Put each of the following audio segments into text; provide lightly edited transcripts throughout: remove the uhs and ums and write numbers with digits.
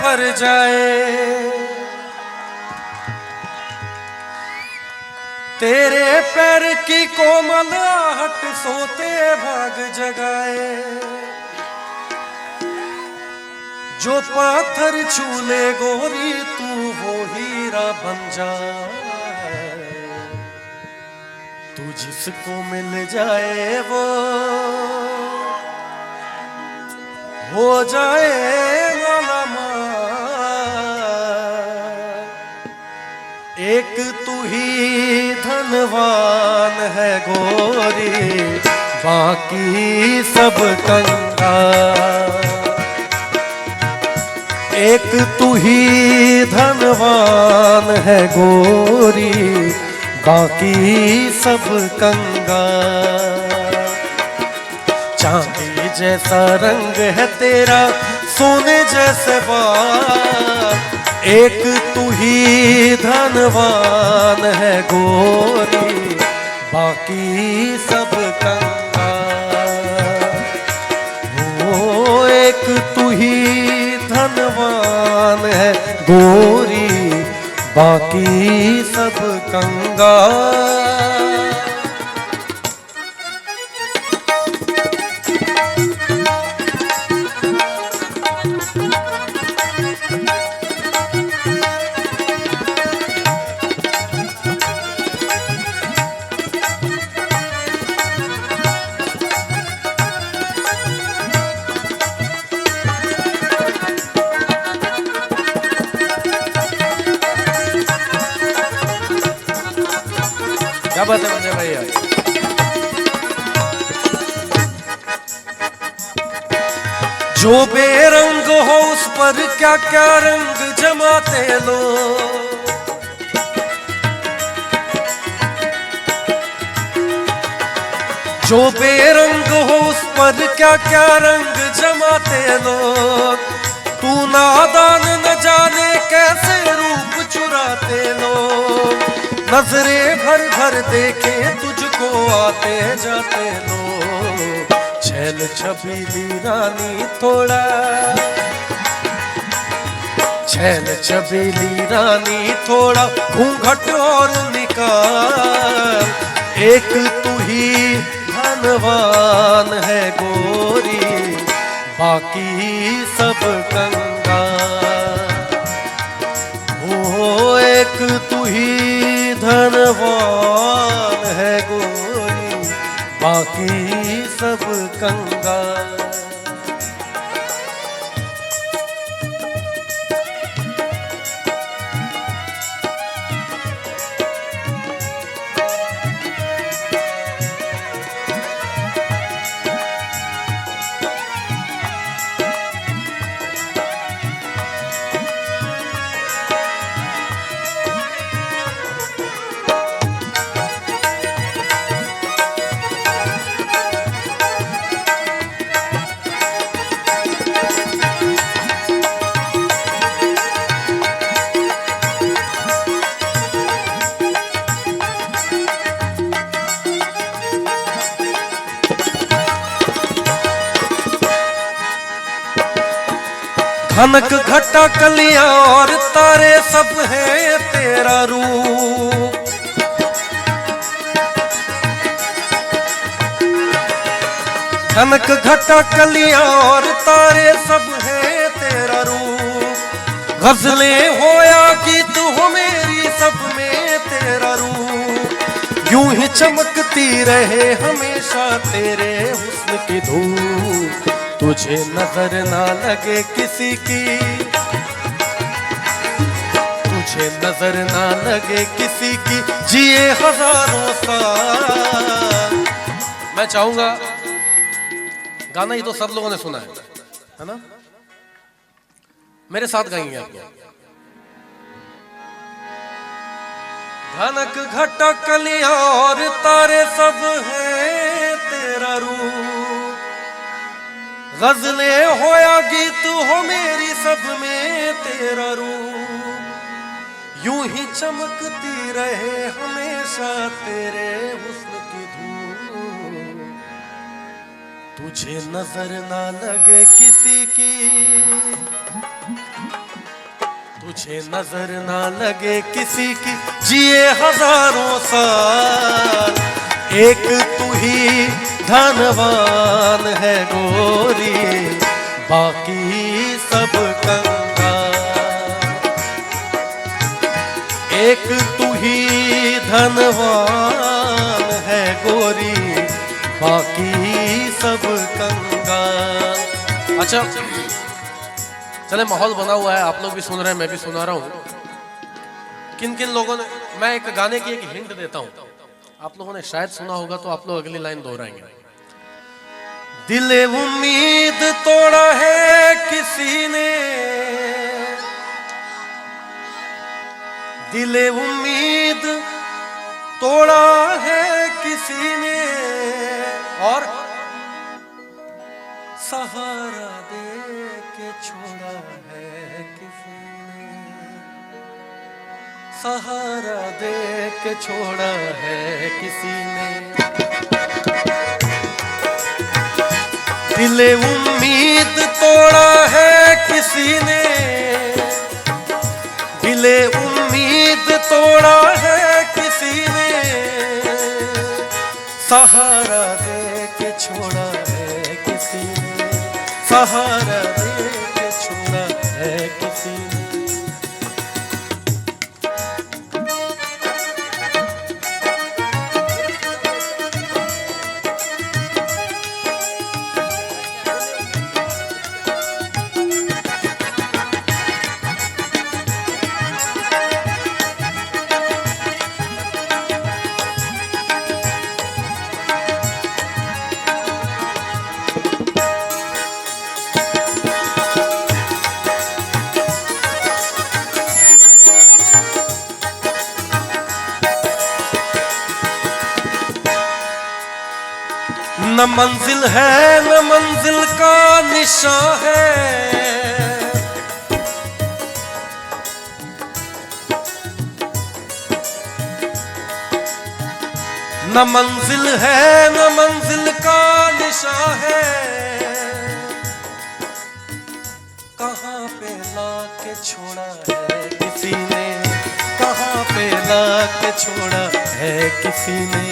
भर जाए, तेरे पैर की कोमल आहट सोते भाग जगाए। जो पाथर छूले गोरी तू वो हीरा बन जाए, तू जिसको मिल जाए वो हो जाए मालामाल। एक तू ही धनवान है गोरी, बाकी सब कंगाल। एक तू ही धनवान है गोरी, बाकी सब कंगाल। चांदी जैसा रंग है तेरा, सोने जैसे बाल। एक तू ही धनवान है गोरी, बाकी सब कंगाल। ओ एक तू ही धनवान है गोरी, बाकी सब कंगाल। क्या बात है मुझे भैया। जो बेरंग हो उस पर क्या क्या रंग जमाते लोग। जो बेरंग हो उस पर क्या क्या रंग जमाते लोग। तू नादान न जाने कैसे रूप चुराते लोग। नजरे भर भर देखे तुझको आते जाते लोग। छैल छबीली रानी थोड़ा, छैल छबीली रानी थोड़ा घूंघट और निकाल। एक तू ही धनवान है गोरी, बाकी सब कंगाल। ओ एक तू ही धनवान है गोरी, बाकी सब कंगाल। खनक घटा कलियां और तारे सब है तेरा रूप। खनक घटा कलियां और तारे सब है तेरा रूप। गजलें हो या गीत हो मेरी सब में तेरा रूप। यूं ही चमकती रहे हमेशा तेरे हुस्न की धूप। तुझे नजर ना लगे किसी की, तुझे नजर ना लगे किसी की, जिए हजारों साल। मैं चाहूंगा, गाना ही तो सब लोगों ने सुना है ना? मेरे साथ गाएंगे आप लोग। घनक घटा कलियां और तारे सब है तेरा रूप। गजलें हो या गीत हो मेरी सब में तेरा रूप। यूं ही चमकती रहे हमेशा तेरे हुस्न की धूप। तुझे नजर ना लगे किसी की, तुझे नजर ना लगे किसी की, जिए हजारों साल, एक तू ही धनवान है गोरी, बाकी सब कंगाल। एक तू ही धनवान है गोरी, बाकी सब कंगाल। अच्छा चले, माहौल बना हुआ है, आप लोग भी सुन रहे हैं, मैं भी सुना रहा हूँ। किन किन लोगों ने, मैं एक गाने की एक हिंट देता हूँ, आप लोगों ने शायद सुना होगा, तो आप लोग अगली लाइन दोहराएंगे। दिले उम्मीद तोड़ा है किसी ने, दिले उम्मीद तोड़ा है किसी ने, और सहारा दे के छोड़ा है किसी ने, सहारा दे के छोड़ा है किसी ने। दिले उम्मीद तोड़ा है किसी ने, दिले उम्मीद तोड़ा है किसी ने, सहारा दे के छोड़ा है किसी ने, सहारा दे के छोड़ा है किसी ने। न मंजिल है न मंजिल का निशान है, न मंजिल है न मंजिल का निशान है, कहाँ पे लाके छोड़ा है किसी ने, कहाँ पे लाके छोड़ा है किसी ने,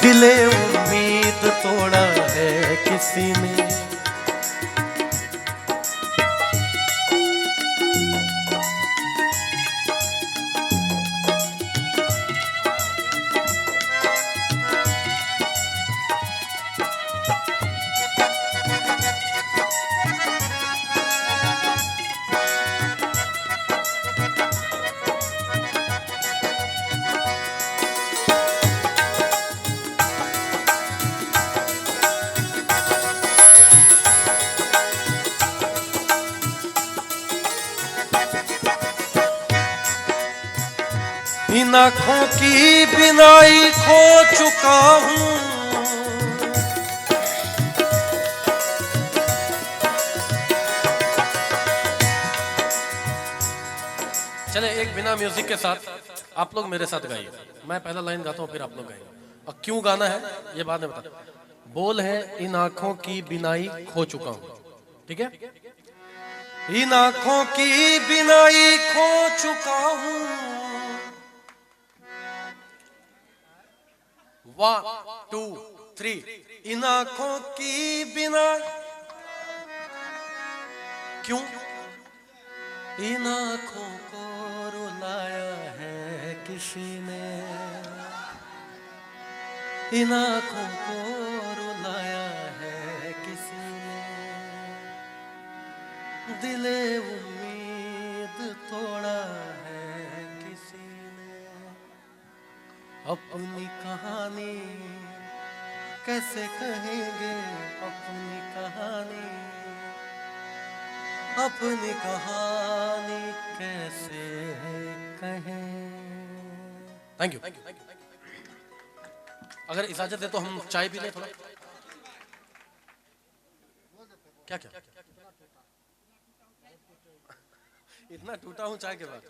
दिले उम्मीद तोड़ा है किसी ने। इन आँखों की बिनाई खो चुका हूँ, चले एक बिना म्यूजिक के साथ आप लोग मेरे साथ गाइए। मैं पहला लाइन गाता हूँ, फिर आप लोग गाइए। और क्यों गाना है ये बाद में बता। बोल है, इन आँखों की बिनाई खो चुका हूँ, ठीक है। इन आँखों की बिनाई खो चुका हूँ, 1 2 3। इन आँखों की बिना, क्यों इन आँखों को रुलाया है किसी ने, इन आँखों को रुलाया है किसी ने, दिले उम्मीद तोड़ा है किसी ने। अपनी कहानी कैसे कहेंगे, अपनी कहानी, अपनी कहानी कैसे कहें। Thank you. अगर इजाजत दे तो हम चाय पी लें थोड़ा। क्या क्या इतना टूटा हूं चाय के बाद।